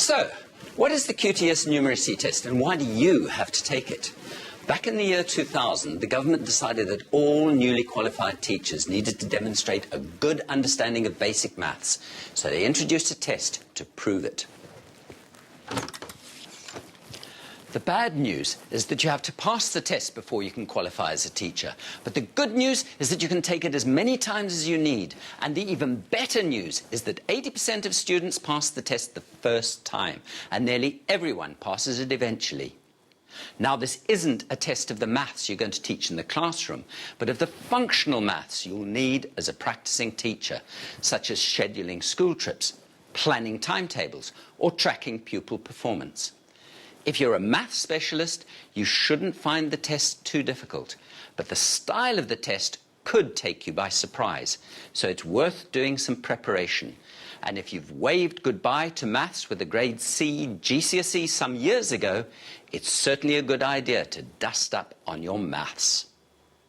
So, what is the QTS numeracy test and why do you have to take it? Back in the year 2000, the government decided that all newly qualified teachers needed to demonstrate a good understanding of basic maths, so they introduced a test to prove it. The bad news is that you have to pass the test before you can qualify as a teacher. But the good news is that you can take it as many times as you need. And the even better news is that 80% of students pass the test the first time, and nearly everyone passes it eventually. Now, this isn't a test of the maths you're going to teach in the classroom, but of the functional maths you'll need as a practicing teacher, such as scheduling school trips, planning timetables, or tracking pupil performance. If you're a maths specialist, you shouldn't find the test too difficult, but the style of the test could take you by surprise, so it's worth doing some preparation. And if you've waved goodbye to maths with a grade C GCSE some years ago, it's certainly a good idea to dust up on your maths.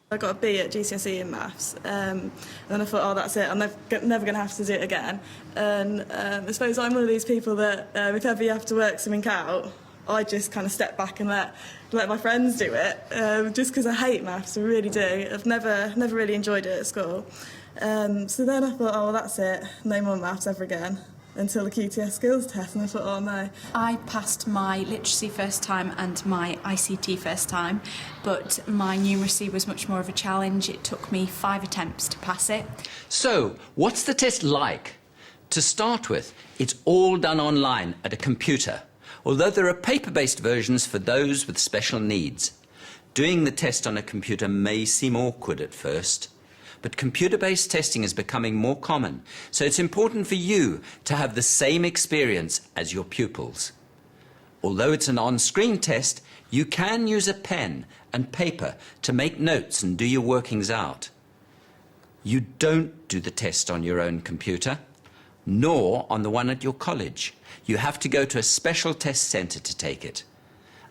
I got a B at GCSE in maths, and then I thought, oh, that's it, I'm never going to have to do it again. And I suppose I'm one of these people that if ever you have to work something out, I just kind of step back and let my friends do it, just because I hate maths, I really do. I've never really enjoyed it at school. So then I thought, oh, well, that's it, no more maths ever again, until the QTS skills test, and I thought, oh no. I passed my literacy first time and my ICT first time, but my numeracy was much more of a challenge. It took me 5 attempts to pass it. So, what's the test like? To start with, it's all done online at a computer, although there are paper-based versions for those with special needs. Doing the test on a computer may seem awkward at first, but computer-based testing is becoming more common, so it's important for you to have the same experience as your pupils. Although it's an on-screen test, you can use a pen and paper to make notes and do your workings out. You don't do the test on your own computer, nor on the one at your college. You have to go to a special test centre to take it.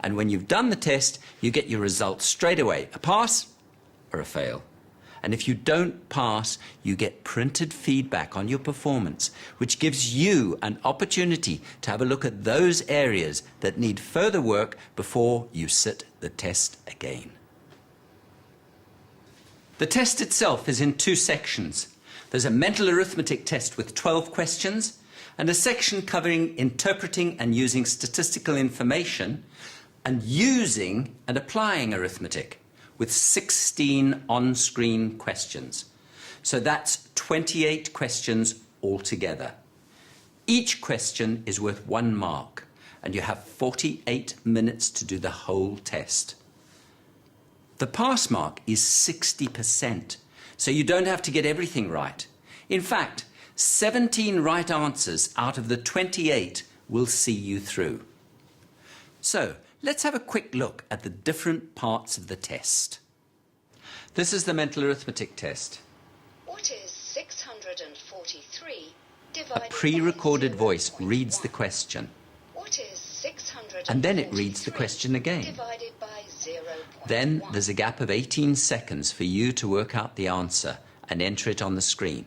And when you've done the test, you get your results straight away, a pass or a fail. And if you don't pass, you get printed feedback on your performance, which gives you an opportunity to have a look at those areas that need further work before you sit the test again. The test itself is in 2 sections. There's a mental arithmetic test with 12 questions and a section covering interpreting and using statistical information and using and applying arithmetic, with 16 on-screen questions. So that's 28 questions altogether. Each question is worth 1 mark, and you have 48 minutes to do the whole test. The pass mark is 60%, so you don't have to get everything right. In fact, 17 right answers out of the 28 will see you through. So, let's have a quick look at the different parts of the test. This is the mental arithmetic test. What is 643 divided A pre-recorded by voice 0.1? reads the question, What is 643 and then it reads the question again. divided by 0.1? Then there's a gap of 18 seconds for you to work out the answer and enter it on the screen.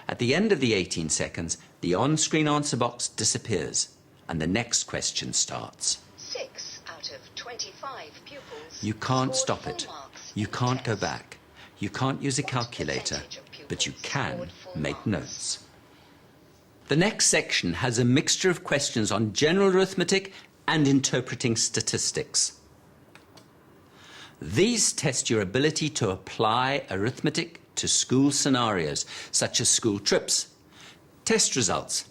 At the end of the 18 seconds, the on-screen answer box disappears, and the next question starts. 6 out of 25 pupils. You can't scored stop full it. marks You in the can't go test. back. You can't use a What calculator, percentage of pupils but you can scored full make marks? notes. The next section has a mixture of questions on general arithmetic and interpreting statistics. These test your ability to apply arithmetic to school scenarios, such as school trips, test results,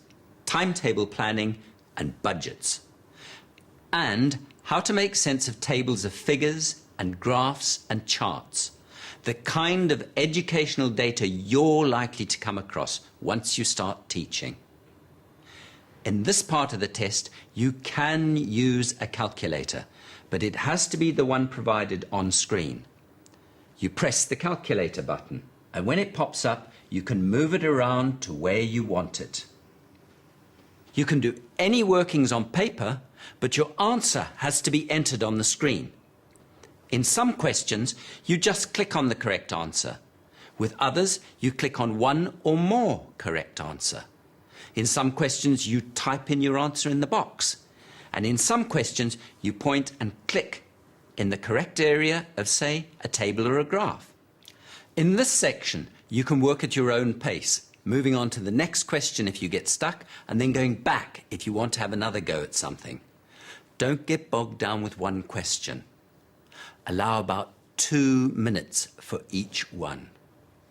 timetable planning, and budgets, and how to make sense of tables of figures and graphs and charts, the kind of educational data you're likely to come across once you start teaching. In this part of the test, you can use a calculator, but it has to be the one provided on screen. You press the calculator button, and when it pops up, you can move it around to where you want it. You can do any workings on paper, but your answer has to be entered on the screen. In some questions, you just click on the correct answer. With others, you click on one or more correct answer. In some questions, you type in your answer in the box. And in some questions, you point and click in the correct area of, say, a table or a graph. In this section, you can work at your own pace, moving on to the next question if you get stuck, and then going back if you want to have another go at something. Don't get bogged down with one question. Allow about 2 minutes for each one.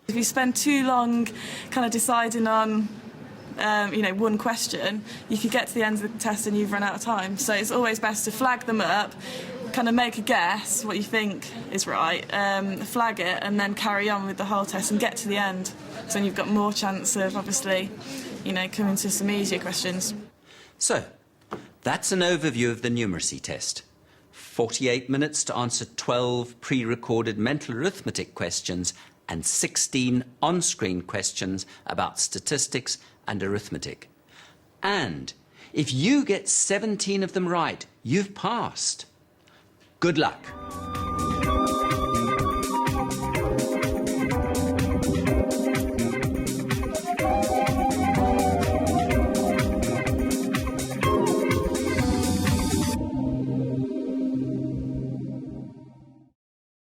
If you spend too long kind of deciding on one question, you could get to the end of the test and you've run out of time. So it's always best to flag them up, kind of make a guess what you think is right, flag it, and then carry on with the whole test and get to the end. So then you've got more chance of, obviously, coming to some easier questions. So, that's an overview of the numeracy test. 48 minutes to answer 12 pre-recorded mental arithmetic questions and 16 on-screen questions about statistics and arithmetic. And if you get 17 of them right, you've passed. Good luck.